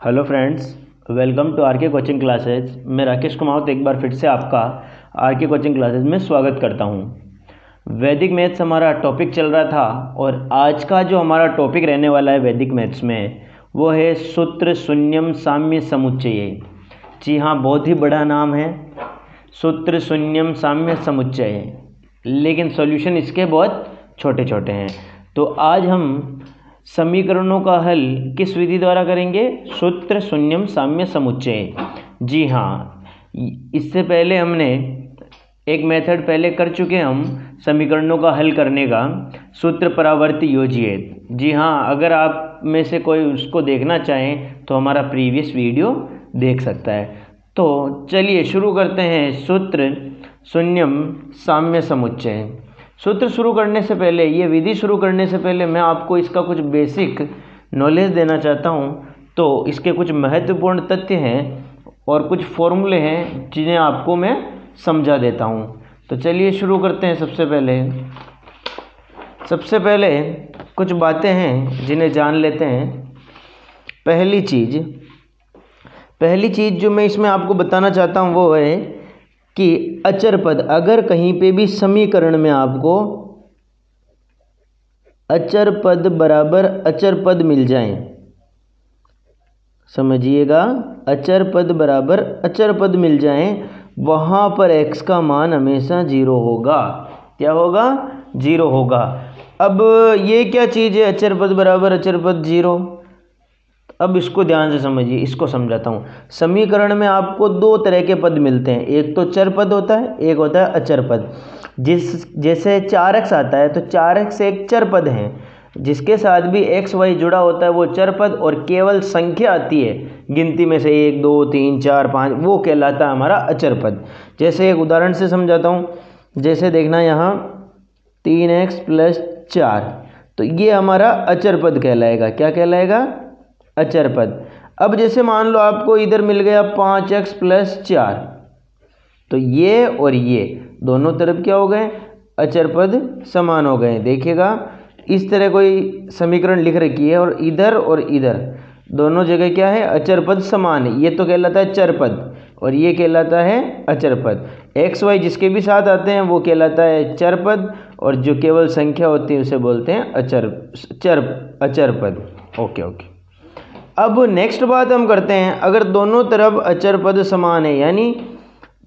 Hello friends, welcome to R K coaching classes. मैं राकेश कुमार एक बार फिर से आपका आर के कोचिंग क्लासेज में स्वागत करता हूं। वैदिक मैथ्स हमारा टॉपिक चल रहा था और आज का जो हमारा टॉपिक रहने वाला है वैदिक मैथ्स में वो है सूत्र शून्यम साम्य समुच्चय। जी हाँ, बहुत ही बड़ा नाम है सूत्र शून्यम साम्य समुच्चय, लेकिन सॉल्यूशन इसके बहुत छोटे छोटे हैं। तो आज हम समीकरणों का हल किस विधि द्वारा करेंगे? सूत्र शून्यम साम्य समुच्चय। जी हाँ, इससे पहले हमने एक मेथड पहले कर चुके हम समीकरणों का हल करने का, सूत्र परावर्ती योजित। जी हाँ, अगर आप में से कोई उसको देखना चाहें तो हमारा प्रीवियस वीडियो देख सकता है। तो चलिए शुरू करते हैं सूत्र शून्यम साम्य समुच्चय। सूत्र शुरू करने से पहले, ये विधि शुरू करने से पहले मैं आपको इसका कुछ बेसिक नॉलेज देना चाहता हूँ। तो इसके कुछ महत्वपूर्ण तथ्य हैं और कुछ फॉर्मूले हैं जिन्हें आपको मैं समझा देता हूँ। तो चलिए शुरू करते हैं। सबसे पहले कुछ बातें हैं जिन्हें जान लेते हैं। पहली चीज़ जो मैं इसमें आपको बताना चाहता हूँ वो है कि अचर पद, अगर कहीं पे भी समीकरण में आपको अचर पद बराबर अचर पद मिल जाए, समझिएगा, अचर पद बराबर अचर पद मिल जाए, वहाँ पर x का मान हमेशा 0 होगा। क्या होगा? 0 होगा। अब ये क्या चीज़ है अचर पद बराबर अचर पद 0? अब इसको ध्यान से समझिए, इसको समझाता हूँ। समीकरण में आपको दो तरह के पद मिलते हैं, एक तो चर पद होता है, एक होता है अचर पद। जैसे 4x आता है तो 4x एक चर पद है, जिसके साथ भी x y जुड़ा होता है वो चर पद, और केवल संख्या आती है गिनती में से 1 2 3 4 5, वो कहलाता है हमारा अचर पद। जैसे एक उदाहरण से समझाता हूँ। जैसे देखना यहाँ 3x + 4, तो ये हमारा अचर पद कहलाएगा। क्या कहलाएगा? अचर पद। अब जैसे मान लो आपको इधर मिल गया 5x + 4, तो ये और ये दोनों तरफ क्या हो गए? अचर पद समान हो गए। देखिएगा, इस तरह कोई समीकरण लिख रखी है और इधर दोनों जगह क्या है? अचर पद समान है। ये तो कहलाता है चर पद और ये कहलाता है अचर पद। x y जिसके भी साथ आते हैं वो कहलाता है चर पद, और जो केवल संख्या होती है उसे बोलते हैं अचर पद। ओके। अब नेक्स्ट बात हम करते हैं, अगर दोनों तरफ अचर पद समान है, यानी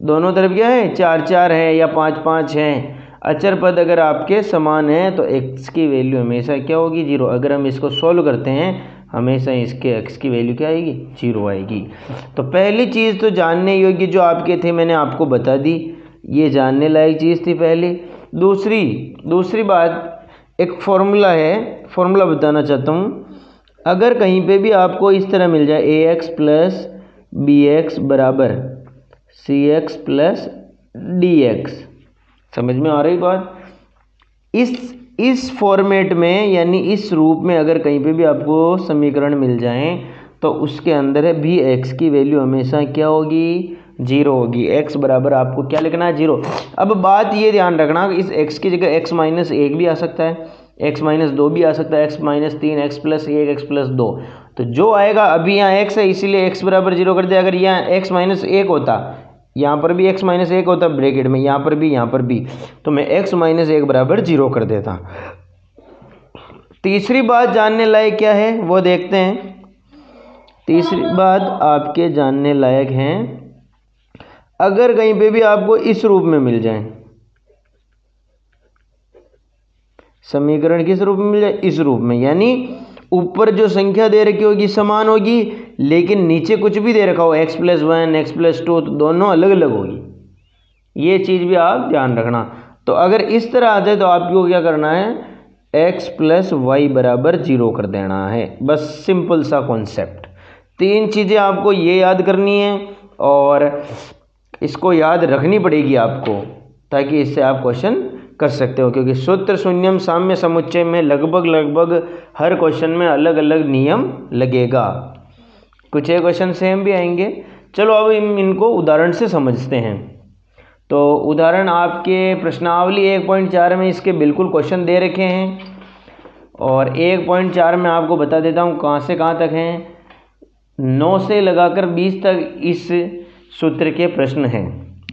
दोनों तरफ क्या है? 4 4 है या 5 5 है, अचर पद अगर आपके समान है तो x की वैल्यू हमेशा क्या होगी? 0। अगर हम इसको सॉल्व करते हैं हमेशा इसके x की वैल्यू क्या आएगी? 0 आएगी। तो पहली चीज़ तो जानने योग्य जो आपके थे मैंने आपको बता दी, ये जानने लायक चीज़ थी पहली। दूसरी बात, एक फॉर्मूला है, फॉर्मूला बताना चाहता हूँ। अगर कहीं पे भी आपको इस तरह मिल जाए ax + bx बराबर cx + dx, समझ में आ रही बात? इस फॉर्मेट में, यानी इस रूप में अगर कहीं पे भी आपको समीकरण मिल जाएं तो उसके अंदर भी x की वैल्यू हमेशा क्या होगी? 0 होगी। x बराबर आपको क्या लिखना है? 0। अब बात ये ध्यान रखना, इस x की जगह x - 1 भी आ सकता है, x - 2 भी आ सकता है, x - 3, x + 1, x + 2। तो जो आएगा, अभी यहाँ x है इसीलिए x बराबर 0 कर दिया। अगर यहाँ x - 1 होता, यहाँ पर भी x - 1 होता ब्रैकेट में, यहाँ पर भी, तो मैं x - 1 बराबर 0 कर देता। तीसरी बात जानने लायक क्या है वो देखते हैं। तीसरी बात आपके जानने लायक हैं, अगर कहीं पे भी आपको इस रूप में मिल जाए समीकरण, किस रूप में मिल जाए? इस रूप में, यानी ऊपर जो संख्या दे रखी होगी समान होगी, लेकिन नीचे कुछ भी दे रखा हो x + 1 x + 2, तो दोनों अलग अलग होगी। ये चीज़ भी आप ध्यान रखना। तो अगर इस तरह आ जाए तो आपको क्या करना है? x + y बराबर 0 कर देना है। बस सिंपल सा कॉन्सेप्ट। 3 चीज़ें आपको ये याद करनी है और इसको याद रखनी पड़ेगी आपको, ताकि इससे आप क्वेश्चन कर सकते हो। क्योंकि सूत्र शून्यम साम्य समुच्चय में लगभग हर क्वेश्चन में अलग अलग नियम लगेगा, कुछ एक क्वेश्चन सेम भी आएंगे। चलो अब इनको उदाहरण से समझते हैं। तो उदाहरण आपके प्रश्नावली 1.4 में इसके बिल्कुल क्वेश्चन दे रखे हैं, और 1.4 में आपको बता देता हूँ कहाँ से कहाँ तक हैं। 9 से लगाकर 20 तक इस सूत्र के प्रश्न हैं।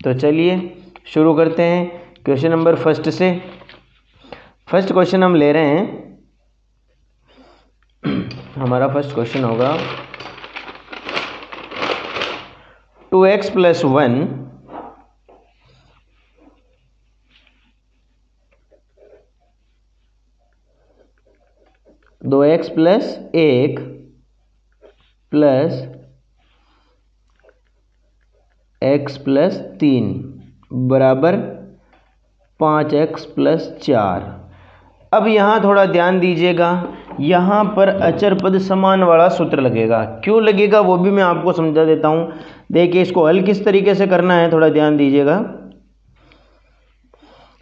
तो चलिए शुरू करते हैं क्वेश्चन नंबर फर्स्ट से। फर्स्ट क्वेश्चन हम ले रहे हैं, हमारा फर्स्ट क्वेश्चन होगा 2x + 1 2x + 1 + x + 3 बराबर 5x + 4। अब यहाँ थोड़ा ध्यान दीजिएगा, यहाँ पर अचर पद समान वाला सूत्र लगेगा। क्यों लगेगा वो भी मैं आपको समझा देता हूँ। देखिए इसको हल किस तरीके से करना है, थोड़ा ध्यान दीजिएगा।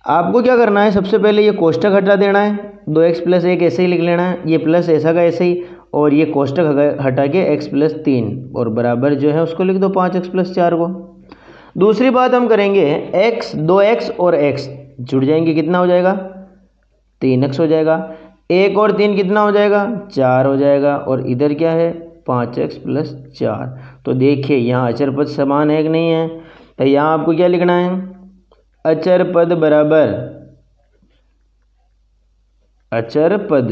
आपको क्या करना है, सबसे पहले ये कोष्टक हटा देना है, 2x + 1 ऐसे ही लिख लेना है, ये प्लस ऐसा का ऐसे ही, और ये कोष्टक हटा के x + 3 और बराबर जो है उसको लिख दो 5x + 4 को। दूसरी बात हम करेंगे, x 2x और x जुड़ जाएंगे, कितना हो जाएगा 3x हो जाएगा। 1 और 3 कितना हो जाएगा 4 हो जाएगा, और इधर क्या है 5x + 4। तो देखिए यहाँ अचर पद समान है कि नहीं है। तो यहाँ आपको क्या लिखना है, अचर पद बराबर अचर पद,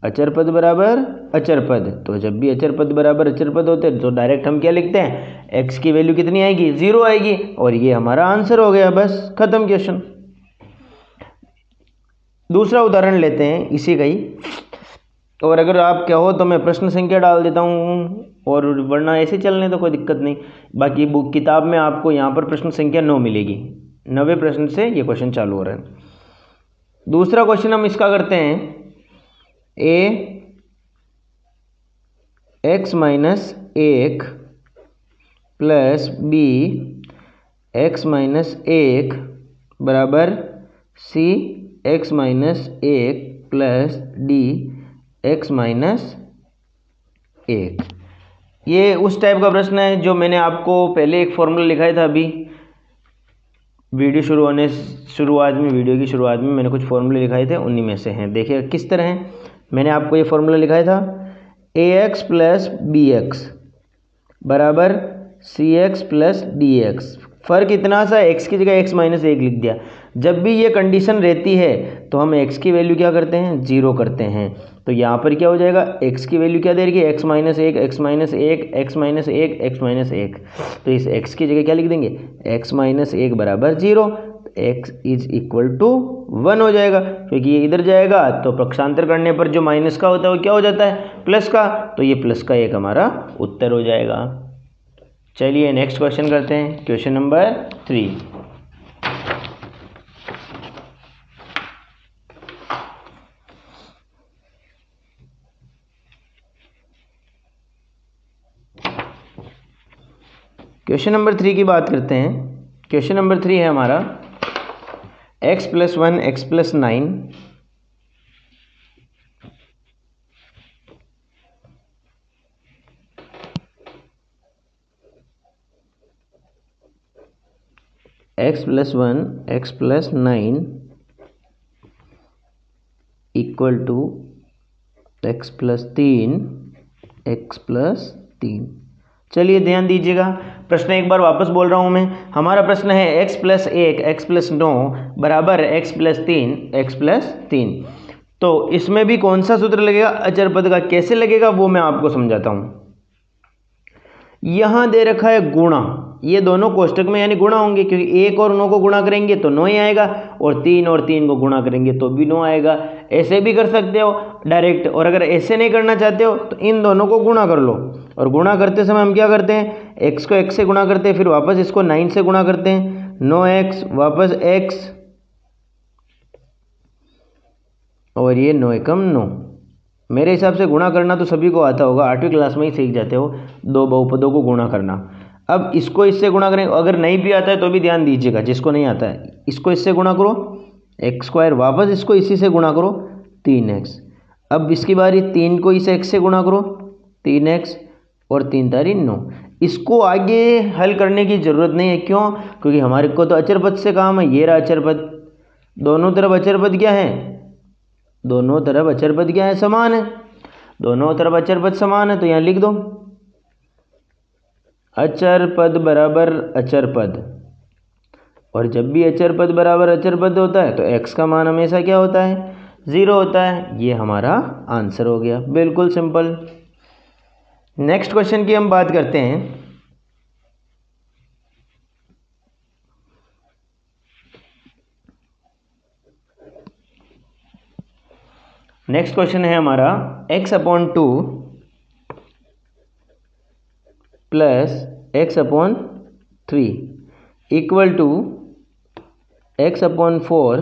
अचर पद बराबर अचर पद। तो जब भी अचर पद बराबर अचर पद होते हैं तो डायरेक्ट हम क्या लिखते हैं, x की वैल्यू कितनी आएगी 0 आएगी, और ये हमारा आंसर हो गया, बस खत्म क्वेश्चन। दूसरा उदाहरण लेते हैं इसी का ही, और अगर आप कहो तो मैं प्रश्न संख्या डाल देता हूँ, और वरना ऐसे चलने तो कोई दिक्कत नहीं। बाकी बुक किताब में आपको यहाँ पर प्रश्न संख्या 9 मिलेगी, 90 प्रश्न से ये क्वेश्चन चालू हो रहा है। दूसरा क्वेश्चन हम इसका करते हैं, x - 1 + b x - 1 बराबर c x - 1 + d x - 1। ये उस टाइप का प्रश्न है जो मैंने आपको पहले एक फॉर्मूला लिखाया था। अभी वीडियो वीडियो की शुरुआत में मैंने कुछ फॉर्मूले लिखाए थे, उन्हीं में से हैं। देखिए किस तरह है, मैंने आपको ये फॉर्मूला लिखाया था, ax + bx बराबर cx + dx। फ़र्क इतना सा, x की जगह x - 1 लिख दिया। जब भी ये कंडीशन रहती है तो हम x की वैल्यू क्या करते हैं 0 करते हैं। तो यहाँ पर क्या हो जाएगा, x की वैल्यू क्या दे रही है x - 1 x - 1 x - 1 x - 1। तो इस x की जगह क्या लिख देंगे, x - 1 बराबर 0, x = 1 हो जाएगा, क्योंकि ये इधर जाएगा तो पक्षांतर करने पर जो माइनस का होता है वो क्या हो जाता है प्लस का, तो ये प्लस का एक हमारा उत्तर हो जाएगा। चलिए नेक्स्ट क्वेश्चन करते हैं, क्वेश्चन नंबर 3। क्वेश्चन नंबर 3 की बात करते हैं। क्वेश्चन नंबर 3 है हमारा x + 1 x + 9 x + 1 x + 9 = x + 3 x + 3। चलिए ध्यान दीजिएगा, प्रश्न एक बार वापस बोल रहा हूँ मैं। हमारा प्रश्न है x + 1 x + 9 बराबर x + 3 x + 3। तो इसमें भी कौन सा सूत्र लगेगा, अचर पद का। कैसे लगेगा वो मैं आपको समझाता हूँ। यहाँ दे रखा है गुणा, ये दोनों कोष्टक में यानी गुणा होंगे, क्योंकि 1 और 9 को गुणा करेंगे तो 9 ही आएगा, और 3 और 3 को गुणा करेंगे तो भी 9 आएगा। ऐसे भी कर सकते हो डायरेक्ट, और अगर ऐसे नहीं करना चाहते हो तो इन दोनों को गुणा कर लो। और गुणा करते समय हम क्या करते हैं, x को x से गुणा करते हैं, फिर वापस इसको 9 से गुणा करते हैं, 9x वापस x, और ये 9 एकम 9। मेरे हिसाब से गुणा करना तो सभी को आता होगा, 8वीं क्लास में ही सीख जाते हो दो बहुपदों को गुणा करना। अब इसको इससे गुणा करें, अगर नहीं भी आता है तो भी ध्यान दीजिएगा, जिसको नहीं आता है इसको इससे गुणा करो x², वापस इसको इसी से गुणा करो 3x। अब इसकी बारी 3 को इस x से गुणा करो 3x, और 3 तारी 9। इसको आगे हल करने की ज़रूरत नहीं है, क्यों, क्योंकि हमारे को तो अचर पद से काम है। ये रहा अचर पद, दोनों तरफ अचर पद क्या है, दोनों तरफ अचर पद क्या है, समान है। दोनों तरफ अचर पद समान है, तो यहाँ लिख दो अचर पद बराबर अचर पद, और जब भी अचर पद बराबर अचर पद होता है तो x का मान हमेशा क्या होता है, 0 होता है। ये हमारा आंसर हो गया, बिल्कुल सिंपल। नेक्स्ट क्वेश्चन की हम बात करते हैं। नेक्स्ट क्वेश्चन है हमारा x/2 plus x/3 equal to x/4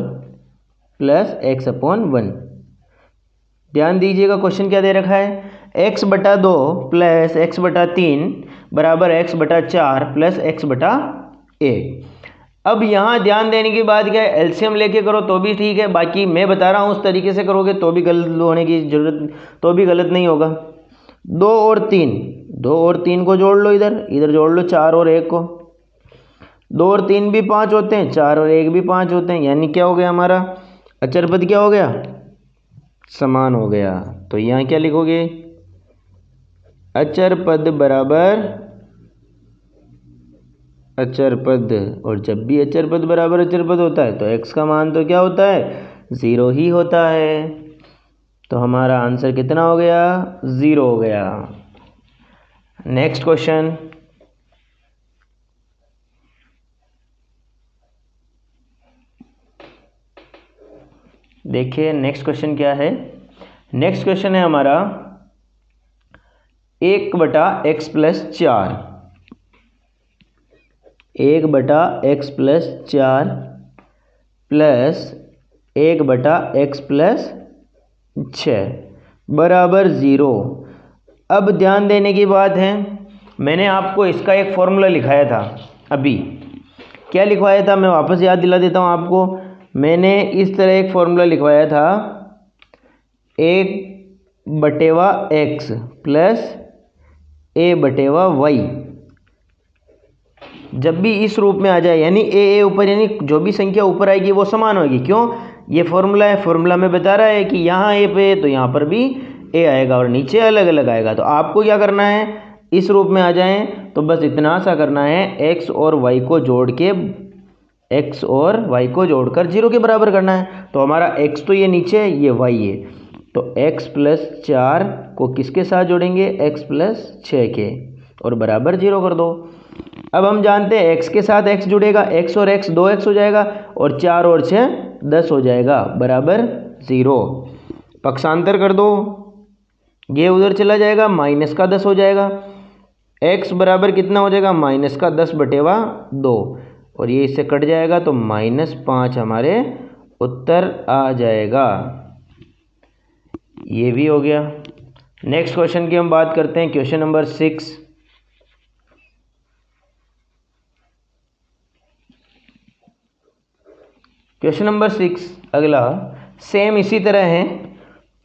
plus x/1। ध्यान दीजिएगा क्वेश्चन क्या दे रखा है, x/2 प्लस x/3 बराबर x/4 प्लस x/1। अब यहाँ ध्यान देने की बात क्या है, एलसीएम लेके करो तो भी ठीक है, बाकी मैं बता रहा हूँ उस तरीके से करोगे तो भी गलत होने की जरूरत, तो भी गलत नहीं होगा। 2 और 3 को जोड़ लो, इधर जोड़ लो 4 और 1 को। 2 और 3 भी 5 होते हैं, 4 और 1 भी 5 होते हैं, यानी क्या हो गया हमारा अचर पद क्या हो गया, समान हो गया। तो यहाँ क्या लिखोगे, अचर पद बराबर अचर पद, और जब भी अचर पद बराबर अचर पद होता है तो x का मान तो क्या होता है, 0 ही होता है। तो हमारा आंसर कितना हो गया, 0 हो गया। नेक्स्ट क्वेश्चन, देखिए नेक्स्ट क्वेश्चन क्या है। नेक्स्ट क्वेश्चन है हमारा 1/x + 4, 1/x + 4 प्लस 1/x + 6 बराबर 0। अब ध्यान देने की बात है, मैंने आपको इसका एक फॉर्मूला लिखाया था अभी। क्या लिखवाया था, मैं वापस याद दिला देता हूँ आपको। मैंने इस तरह एक फॉर्मूला लिखवाया था, 1/x प्लस a/y। जब भी इस रूप में आ जाए, यानी ए ऊपर, यानी जो भी संख्या ऊपर आएगी वो समान होगी। क्यों, ये फॉर्मूला है, फॉर्मूला में बता रहा है कि यहाँ ए पे तो यहाँ पर भी ए आएगा और नीचे अलग अलग आएगा। तो आपको क्या करना है, इस रूप में आ जाएं तो बस इतना सा करना है, x और y को जोड़ के, x और y को जोड़कर 0 के बराबर करना है। तो हमारा x तो ये नीचे है, ये y है, तो x + 4 को किसके साथ जोड़ेंगे, x + 6 के, और बराबर 0 कर दो। अब हम जानते हैं x के साथ x जुड़ेगा, x और x 2x हो जाएगा, और 4 और 6 10 हो जाएगा, बराबर 0। पक्षांतर कर दो, ये उधर चला जाएगा, -10 हो जाएगा। x बराबर कितना हो जाएगा, -10/2, और ये इससे कट जाएगा तो -5 हमारे उत्तर आ जाएगा। ये भी हो गया। नेक्स्ट क्वेश्चन की हम बात करते हैं, क्वेश्चन नंबर 6। क्वेश्चन नंबर 6 अगला सेम इसी तरह है,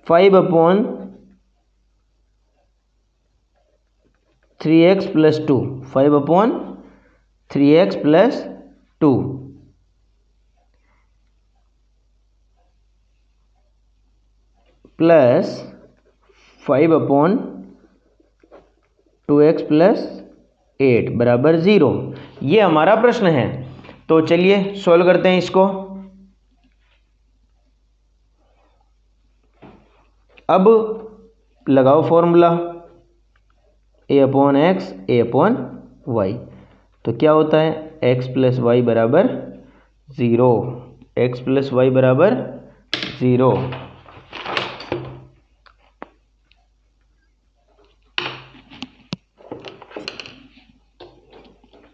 5/3x + 2, 5/3x + 2 प्लस 5/2x + 8 बराबर 0। ये हमारा प्रश्न है। तो चलिए सॉल्व करते हैं इसको। अब लगाओ फॉर्मूला, a/x a/y। तो क्या होता है, x + y बराबर 0, x + y बराबर 0।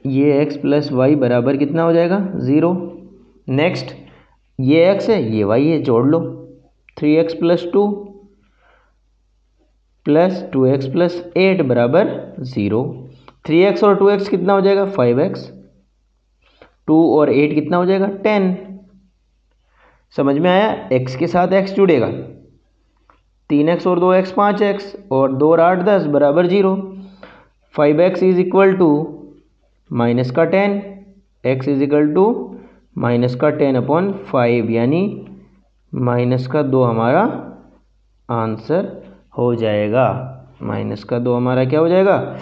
ये x + y बराबर कितना हो जाएगा, 0। नेक्स्ट ये x है, ये y है, जोड़ लो, 3x + 2 प्लस 2x + 8 बराबर 0। 3x और 2x कितना हो जाएगा, 5x। 2 और 8 कितना हो जाएगा, 10। समझ में आया, x के साथ x जुड़ेगा, 3x और 2x 5x, और 2 और 8 10 बराबर 0। 5x = -10, x = -10/5, यानी -2 हमारा आंसर हो जाएगा। -2 हमारा क्या हो जाएगा,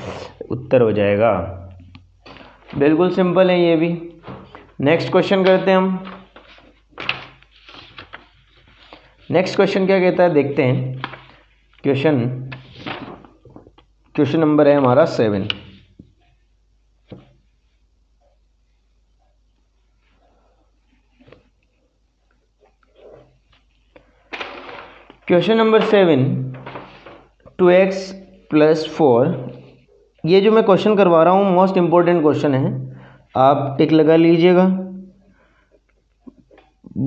उत्तर हो जाएगा। बिल्कुल सिंपल है ये भी। नेक्स्ट क्वेश्चन करते हैं हम। नेक्स्ट क्वेश्चन क्या कहता है देखते हैं। क्वेश्चन नंबर है हमारा 7। Question number 7, 2x + 4। ये जो मैं क्वेश्चन करवा रहा हूँ मोस्ट इम्पोर्टेंट क्वेश्चन है, आप टिक लगा लीजिएगा।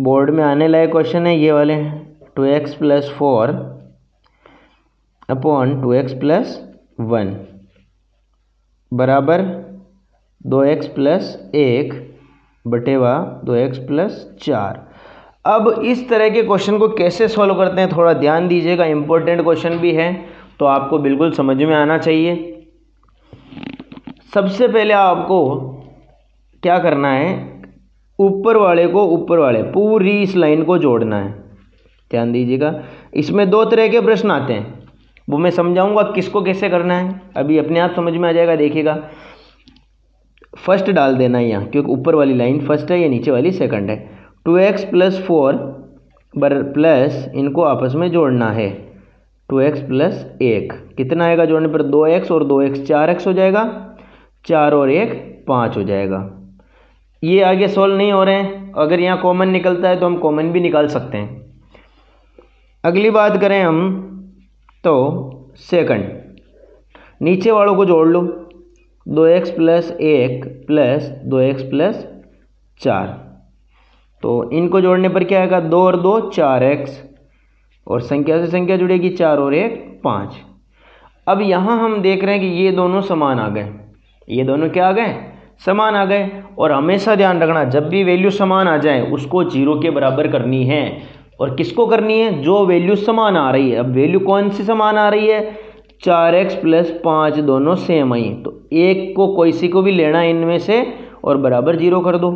बोर्ड में आने लायक क्वेश्चन है ये वाले हैं। 2x + 4 अपॉन 2x + 1 बराबर 2x + 1 बटेवा 2x + 4। अब इस तरह के क्वेश्चन को कैसे सॉल्व करते हैं थोड़ा ध्यान दीजिएगा, इंपॉर्टेंट क्वेश्चन भी है तो आपको बिल्कुल समझ में आना चाहिए। सबसे पहले आपको क्या करना है, ऊपर वाले पूरी इस लाइन को जोड़ना है। ध्यान दीजिएगा, इसमें दो तरह के प्रश्न आते हैं, वो मैं समझाऊंगा किसको कैसे करना है, अभी अपने आप समझ में आ जाएगा। देखिएगा, फर्स्ट डाल देना है यहाँ, क्योंकि ऊपर वाली लाइन फर्स्ट है, ये नीचे वाली सेकंड है। 2x + 4 प्लस इनको आपस में जोड़ना है। 2x + 1 कितना आएगा जोड़ने पर, 2x और 2x 4x हो जाएगा, 4 और 1 5 हो जाएगा। ये आगे सॉल्व नहीं हो रहे हैं, अगर यहाँ कॉमन निकलता है तो हम कॉमन भी निकाल सकते हैं। अगली बात करें हम तो सेकंड, नीचे वालों को जोड़ लो। 2x + 1 प्लस 2x + 4, तो इनको जोड़ने पर क्या आएगा, 2 और 2 4x, और संख्या से संख्या जुड़ेगी, 4 और 1 5। अब यहाँ हम देख रहे हैं कि ये दोनों समान आ गए, ये दोनों क्या आ गए, समान आ गए। और हमेशा ध्यान रखना, जब भी वैल्यू समान आ जाए उसको 0 के बराबर करनी है। और किसको करनी है, जो वैल्यू समान आ रही है। अब वैल्यू कौन सी समान आ रही है, 4x + 5 दोनों सेम आई, तो एक को कोई सी को भी लेना है इनमें से और बराबर 0 कर दो,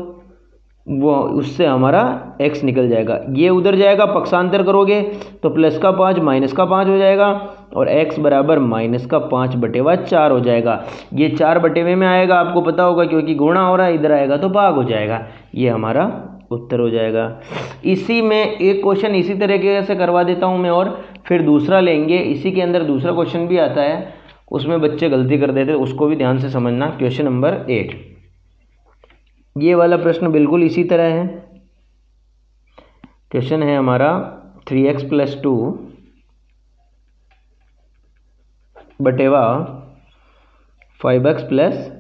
वो उससे हमारा x निकल जाएगा। ये उधर जाएगा, पक्षांतर करोगे तो +5 -5 हो जाएगा, और x बराबर -5 बटेवा 4 हो जाएगा। ये 4 बटेवे में आएगा, आपको पता होगा, क्योंकि गुणा हो रहा है, इधर आएगा तो भाग हो जाएगा। ये हमारा उत्तर हो जाएगा। इसी में एक क्वेश्चन इसी तरीके से करवा देता हूँ मैं, और फिर दूसरा लेंगे। इसी के अंदर दूसरा क्वेश्चन भी आता है, उसमें बच्चे गलती कर देते, उसको भी ध्यान से समझना। क्वेश्चन नंबर 8, ये वाला प्रश्न बिल्कुल इसी तरह है। क्वेश्चन है हमारा 3x + 2 बटेवा 5x +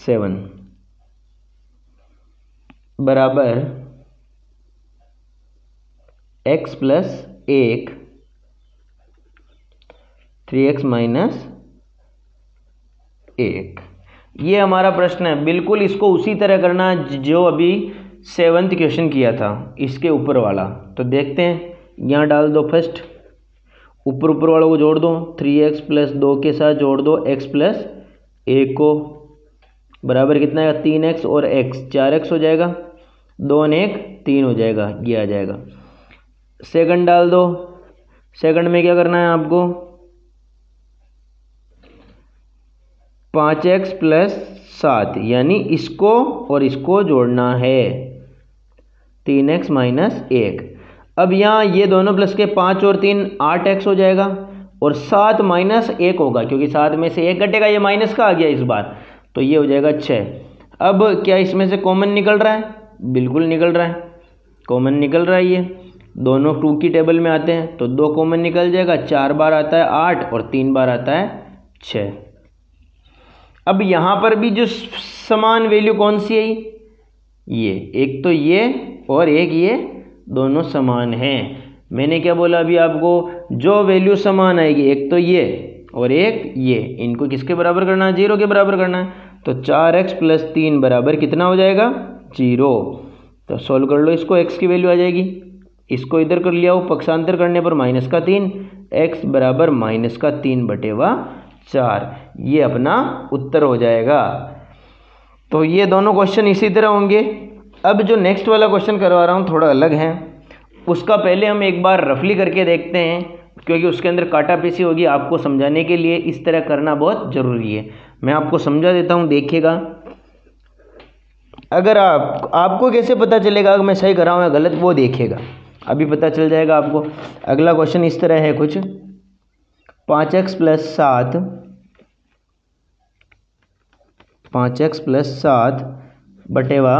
7 बराबर x + 1 3x - 1। ये हमारा प्रश्न है। बिल्कुल इसको उसी तरह करना जो अभी 7th क्वेश्चन किया था, इसके ऊपर वाला। तो देखते हैं, यहाँ डाल दो फर्स्ट, ऊपर वालों को जोड़ दो, 3x + 2 के साथ जोड़ दो x + 1 को, बराबर कितना है, 3x और x 4x हो जाएगा, 2 और 1 3 हो जाएगा, ये आ जाएगा। सेकंड डाल दो, सेकंड में क्या करना है आपको, 5x + 7, यानी इसको और इसको जोड़ना है, 3x - 1। अब यहाँ ये दोनों प्लस के 5 और 3 8x हो जाएगा, और 7 - 1 होगा, क्योंकि 7 में से 1 घटेगा, ये माइनस का आ गया इस बार, तो ये हो जाएगा 6। अब क्या इसमें से कॉमन निकल रहा है, बिल्कुल निकल रहा है, कॉमन निकल रहा है। ये दोनों 2 की टेबल में आते हैं, तो 2 कॉमन निकल जाएगा, 4 बार आता है 8 और 3 बार आता है 6। अब यहाँ पर भी जो समान वैल्यू कौन सी है, ये एक तो ये और एक ये, दोनों समान हैं। मैंने क्या बोला अभी आपको, जो वैल्यू समान आएगी, एक तो ये और एक ये, इनको किसके बराबर करना है, 0 के बराबर करना है। तो 4x + 3 बराबर कितना हो जाएगा, 0। तो सॉल्व कर लो इसको, x की वैल्यू आ जाएगी, इसको इधर कर लिया हो, पक्षांतर करने पर -3, x बराबर -3 बटेवा 4, ये अपना उत्तर हो जाएगा। तो ये दोनों क्वेश्चन इसी तरह होंगे। अब जो नेक्स्ट वाला क्वेश्चन करवा रहा हूँ थोड़ा अलग है, उसका पहले हम एक बार रफली करके देखते हैं क्योंकि उसके अंदर काटा पीसी होगी। आपको समझाने के लिए इस तरह करना बहुत ज़रूरी है। मैं आपको समझा देता हूँ, देखिएगा। अगर आपको कैसे पता चलेगा अगर मैं सही कर रहा हूँ या गलत, वो देखिएगा, अभी पता चल जाएगा आपको। अगला क्वेश्चन इस तरह है कुछ, 5x + 7 5x + 7 बटेवा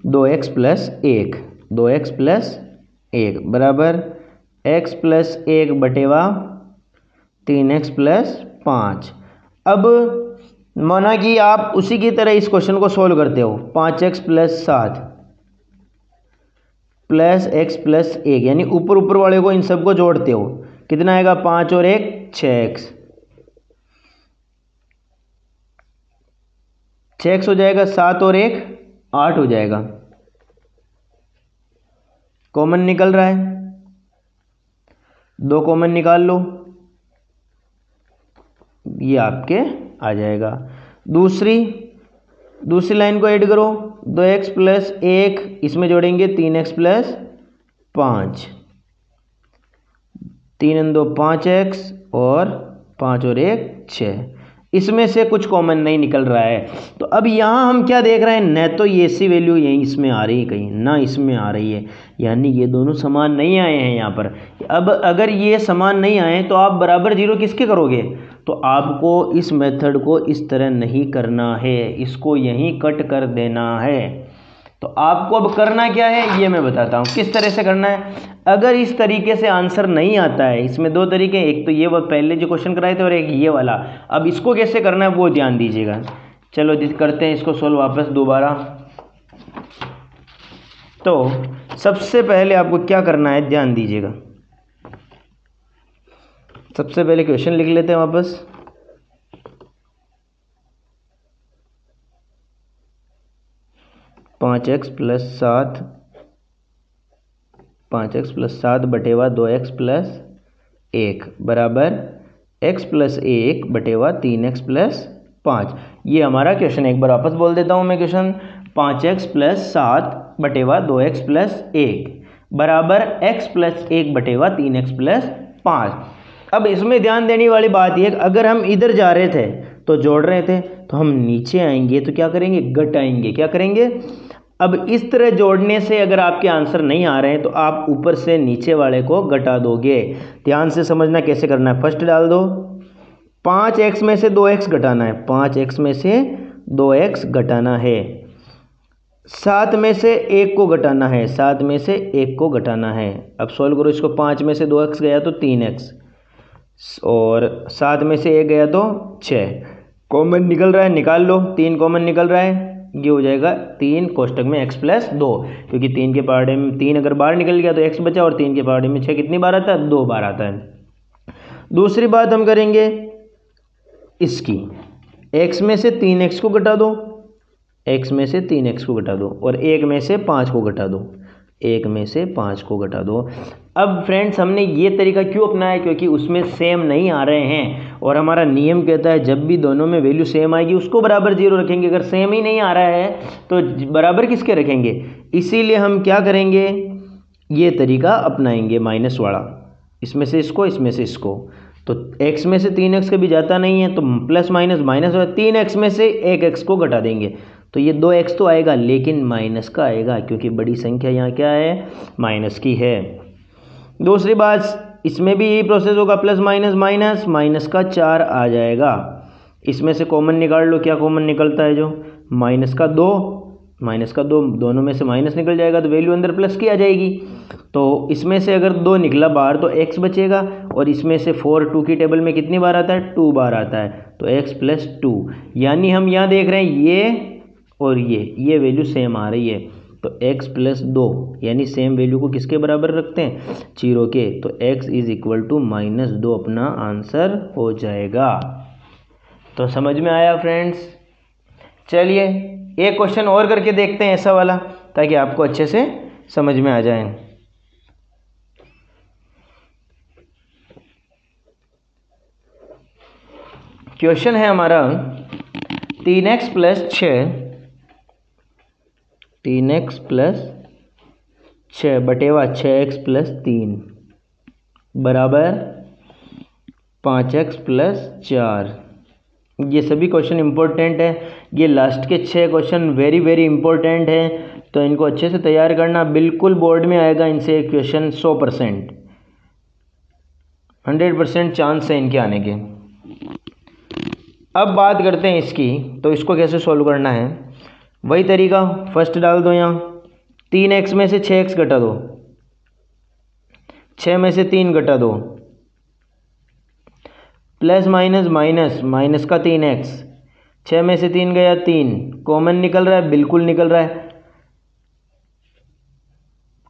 2x + 1 2x + 1 बराबर x + 1 बटेवा 3x + 5। अब माना कि आप उसी की तरह इस क्वेश्चन को सोल्व करते हो। 5x + 7 + x + 1 यानी ऊपर वाले को इन सबको जोड़ते हो, कितना आएगा? 5 और 1 6x 6x हो जाएगा। 7 और 1 8 हो जाएगा। कॉमन निकल रहा है, 2 कॉमन निकाल लो, ये आपके आ जाएगा। दूसरी लाइन को ऐड करो, 2x + 1 इसमें जोड़ेंगे 3x + 5, 3 × 2 5x और 5 और 1 6। इसमें से कुछ कॉमन नहीं निकल रहा है। तो अब यहाँ हम क्या देख रहे हैं, न तो ये सी वैल्यू यहीं इसमें आ रही है कहीं, ना इसमें आ रही है, यानी ये दोनों समान नहीं आए हैं यहाँ पर। अब अगर ये समान नहीं आए तो आप बराबर जीरो किसके करोगे? तो आपको इस मेथड को इस तरह नहीं करना है, इसको यहीं कट कर देना है। तो आपको अब करना क्या है ये मैं बताता हूँ किस तरह से करना है। अगर इस तरीके से आंसर नहीं आता है, इसमें 2 तरीके, एक तो ये वो पहले जो क्वेश्चन कराए थे और एक ये वाला। अब इसको कैसे करना है वो ध्यान दीजिएगा। चलो करते हैं इसको सोल्व वापस दोबारा। तो सबसे पहले आपको क्या करना है ध्यान दीजिएगा। सबसे पहले क्वेश्चन लिख लेते हैं वापस। पाँच एक्स + 7 बटेवा 2x + 1 बराबर x + 1 बटेवा 3x + 5। ये हमारा क्वेश्चन, एक बार वापस बोल देता हूँ मैं क्वेश्चन। 5x + 7 बटेवा 2x + 1 बराबर x + 1 बटेवा 3x + 5। अब इसमें ध्यान देने वाली बात यह, अगर हम इधर जा रहे थे तो जोड़ रहे थे, तो हम नीचे आएंगे तो क्या करेंगे? घटाएंगे। क्या करेंगे? अब इस तरह जोड़ने से अगर आपके आंसर नहीं आ रहे हैं तो आप ऊपर से नीचे वाले को घटा दोगे। ध्यान से समझना कैसे करना है। फर्स्ट डाल दो, 5x में से 2x घटाना है, 5x में से 2x घटाना है। 7 में से 1 को घटाना है, 7 में से 1 को घटाना है। अब सॉल्व करो इसको। 5 में से 2x गया तो 3x और 7 में से 1 गया तो 6। कॉमन निकल रहा है, निकाल लो। 3 कॉमन निकल रहा है, ये हो जाएगा 3 कोष्टक में x + 2, क्योंकि 3 के पहाड़े में 3 अगर बाहर निकल गया तो x बचा, और 3 के पहाड़े में 6 कितनी बार आता है? 2 बार आता है। दूसरी बात हम करेंगे इसकी, x में से 3x को घटा दो, x में से 3x को घटा दो, और 1 में से 5 को घटा दो, 1 में से 5 को घटा दो। अब फ्रेंड्स हमने ये तरीका क्यों अपनाया? क्योंकि उसमें सेम नहीं आ रहे हैं, और हमारा नियम कहता है जब भी दोनों में वैल्यू सेम आएगी उसको बराबर जीरो रखेंगे। अगर सेम ही नहीं आ रहा है तो बराबर किसके रखेंगे? इसीलिए हम क्या करेंगे, ये तरीका अपनाएंगे माइनस वाला, इसमें से इसको, इसमें से इसको। तो x में से 3x कभी जाता नहीं है, तो प्लस माइनस माइनस हो, 3x में से 1x को घटा देंगे तो ये 2x तो आएगा लेकिन माइनस का आएगा, क्योंकि बड़ी संख्या यहाँ क्या है? माइनस की है। दूसरी बात, इसमें भी यही प्रोसेस होगा, प्लस माइनस माइनस, माइनस का 4 आ जाएगा। इसमें से कॉमन निकाल लो, क्या कॉमन निकलता है? जो माइनस का 2, माइनस का 2, दोनों में से माइनस निकल जाएगा तो वैल्यू अंदर प्लस की आ जाएगी। तो इसमें से अगर 2 निकला बाहर तो x बचेगा, और इसमें से 4 2 की टेबल में कितनी बार आता है? 2 बार आता है, तो x + 2। यानी हम यहाँ देख रहे हैं ये और ये वैल्यू सेम आ रही है, तो x + 2 यानी सेम वैल्यू को किसके बराबर रखते हैं? 0 के। तो x = -2 अपना आंसर हो जाएगा। तो समझ में आया फ्रेंड्स? चलिए एक क्वेश्चन और करके देखते हैं ऐसा वाला, ताकि आपको अच्छे से समझ में आ जाए। क्वेश्चन है हमारा 3x + 6 3x + 6 बटेवा 6x + 3 बराबर 5x प्लस 4। ये सभी क्वेश्चन इंपॉर्टेंट है, ये लास्ट के 6 क्वेश्चन वेरी वेरी इंपॉर्टेंट हैं, तो इनको अच्छे से तैयार करना। बिल्कुल बोर्ड में आएगा इनसे क्वेश्चन 100%, 100% चांस है इनके आने के। अब बात करते हैं इसकी, तो इसको कैसे सॉल्व करना है। वही तरीका, फर्स्ट डाल दो यहाँ 3x में से 6x घटा दो, 6 में से 3 घटा दो, प्लस माइनस माइनस, माइनस का 3x, 6 में से 3 गया 3, कॉमन निकल रहा है, बिल्कुल निकल रहा है,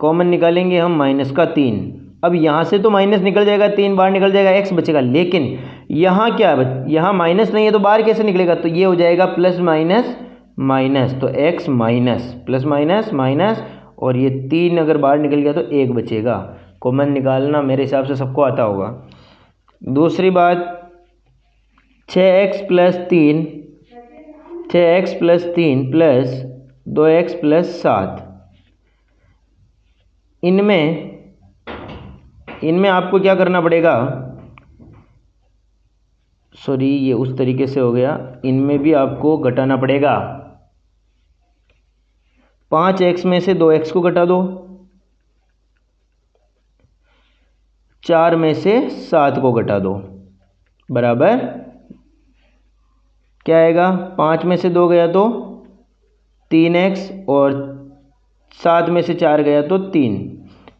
कॉमन निकालेंगे हम माइनस का 3। अब यहाँ से तो माइनस निकल जाएगा, 3 बाहर निकल जाएगा, x बचेगा, लेकिन यहाँ क्या है, यहाँ माइनस नहीं है तो बाहर कैसे निकलेगा, तो ये हो जाएगा प्लस माइनस माइनस, तो x minus plus minus minus, और ये 3 अगर बाहर निकल गया तो 1 बचेगा। कॉमन निकालना मेरे हिसाब से सबको आता होगा। दूसरी बात, 6x plus 3, 6x plus 3 plus 2x plus 7, इनमें आपको क्या करना पड़ेगा, सॉरी ये उस तरीके से हो गया, इनमें भी आपको घटाना पड़ेगा। 5x में से 2x को घटा दो, 4 में से 7 को घटा दो, बराबर क्या आएगा, 5 में से 2 गया तो 3x, और 7 में से 4 गया तो 3,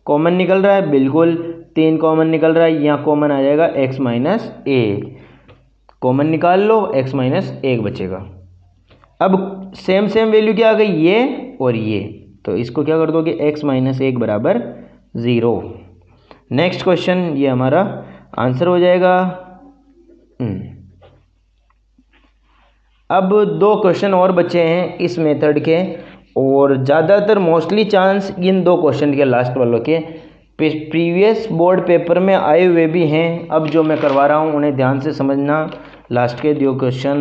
कॉमन निकल रहा है, बिल्कुल 3 कॉमन निकल रहा है, यहाँ कॉमन आ जाएगा x माइनस 1, कॉमन निकाल लो, x माइनस 1 बचेगा। अब सेम वैल्यू क्या आ गई, ये और ये, तो इसको क्या कर दोगे, x माइनस 1 बराबर 0। नेक्स्ट क्वेश्चन, ये हमारा आंसर हो जाएगा। अब 2 क्वेश्चन और बचे हैं इस मेथड के, और ज़्यादातर मोस्टली चांस इन 2 क्वेश्चन के लास्ट वालों के प्रीवियस बोर्ड पेपर में आए हुए भी हैं। अब जो मैं करवा रहा हूँ उन्हें ध्यान से समझना, लास्ट के 2 क्वेश्चन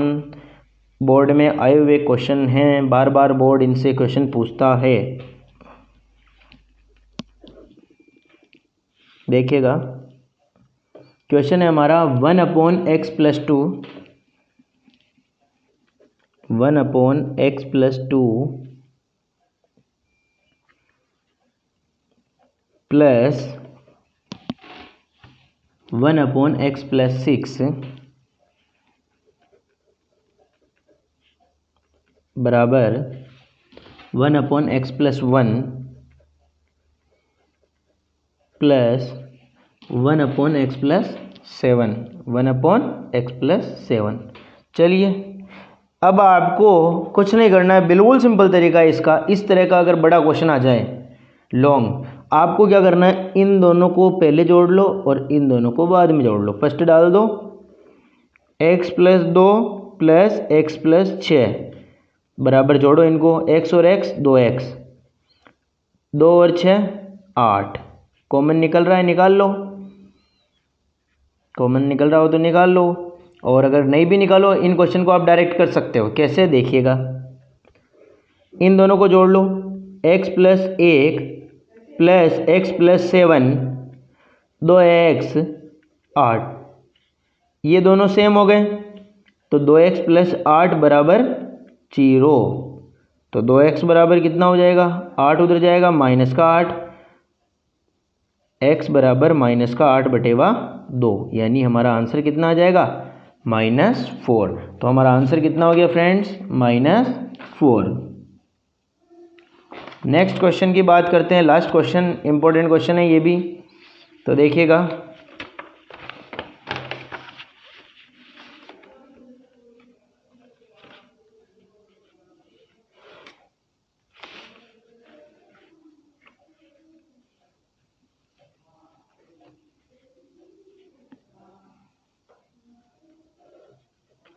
बोर्ड में आए हुए क्वेश्चन हैं, बार बार बोर्ड इनसे क्वेश्चन पूछता है। देखिएगा, क्वेश्चन है हमारा 1/x plus 2, 1/x plus 2 plus 1/x plus 6 बराबर 1/x plus 1 plus 1/x plus 7, 1/x plus 7। चलिए, अब आपको कुछ नहीं करना है, बिल्कुल सिंपल तरीका है इसका। इस तरह का अगर बड़ा क्वेश्चन आ जाए लॉन्ग, आपको क्या करना है, इन दोनों को पहले जोड़ लो और इन दोनों को बाद में जोड़ लो। फर्स्ट डाल दो x plus 2 plus x plus 6 बराबर, जोड़ो इनको, x और x 2x, 2 और 6 8, कॉमन निकल रहा है, निकाल लो, कॉमन निकल रहा हो तो निकाल लो, और अगर नहीं भी निकालो इन क्वेश्चन को आप डायरेक्ट कर सकते हो। कैसे, देखिएगा, इन दोनों को जोड़ लो, x plus 1 plus x plus 7, 2x 8, ये दोनों सेम हो गए, तो 2x प्लस 8 बराबर 0, तो 2x बराबर कितना हो जाएगा, 8 उधर जाएगा, माइनस का 8, x बराबर माइनस का 8/2, यानी हमारा आंसर कितना आ जाएगा, -4। तो हमारा आंसर कितना हो गया फ्रेंड्स, -4। नेक्स्ट क्वेश्चन की बात करते हैं, लास्ट क्वेश्चन, इंपॉर्टेंट क्वेश्चन है ये भी, तो देखिएगा,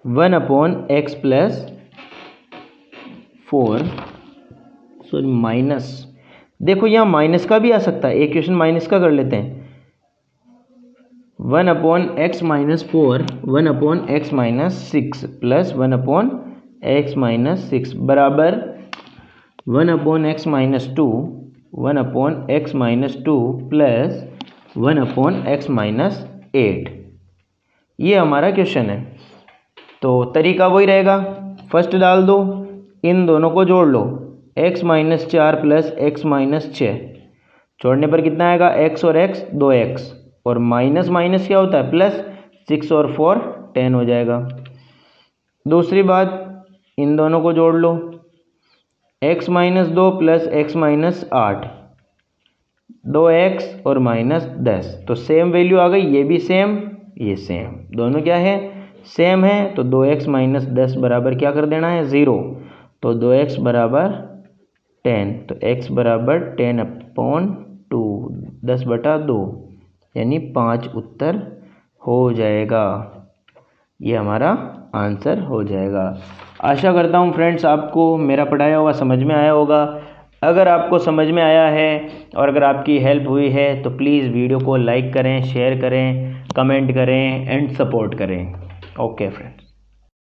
one upon x plus 4, sorry minus, देखो यहाँ माइनस का भी आ सकता है, एक क्वेश्चन माइनस का कर लेते हैं, 1/x minus 4, 1/x minus 6 plus 1/x minus 6 बराबर 1/x minus 2, 1/x minus 2 plus 1/x-8। ये हमारा क्वेश्चन है। तो तरीका वही रहेगा, फर्स्ट डाल दो, इन दोनों को जोड़ लो, x-4 प्लस x-6, छोड़ने पर कितना आएगा, x और x 2x, और माइनस माइनस क्या होता है प्लस, 6 और 4 10 हो जाएगा। दूसरी बात, इन दोनों को जोड़ लो, x-2 प्लस x-8, 2x और -10, तो सेम वैल्यू आ गई, ये भी सेम ये सेम, दोनों क्या है सेम है। तो 2x - 10 बराबर क्या कर देना है 0, तो 2x बराबर 10, तो x बराबर 10/2, 10/2 यानी 5 उत्तर हो जाएगा। ये हमारा आंसर हो जाएगा। आशा करता हूँ फ्रेंड्स आपको मेरा पढ़ाया हुआ समझ में आया होगा। अगर आपको समझ में आया है और अगर आपकी हेल्प हुई है तो प्लीज़ वीडियो को लाइक करें, शेयर करें, कमेंट करें एंड सपोर्ट करें। Okay friends.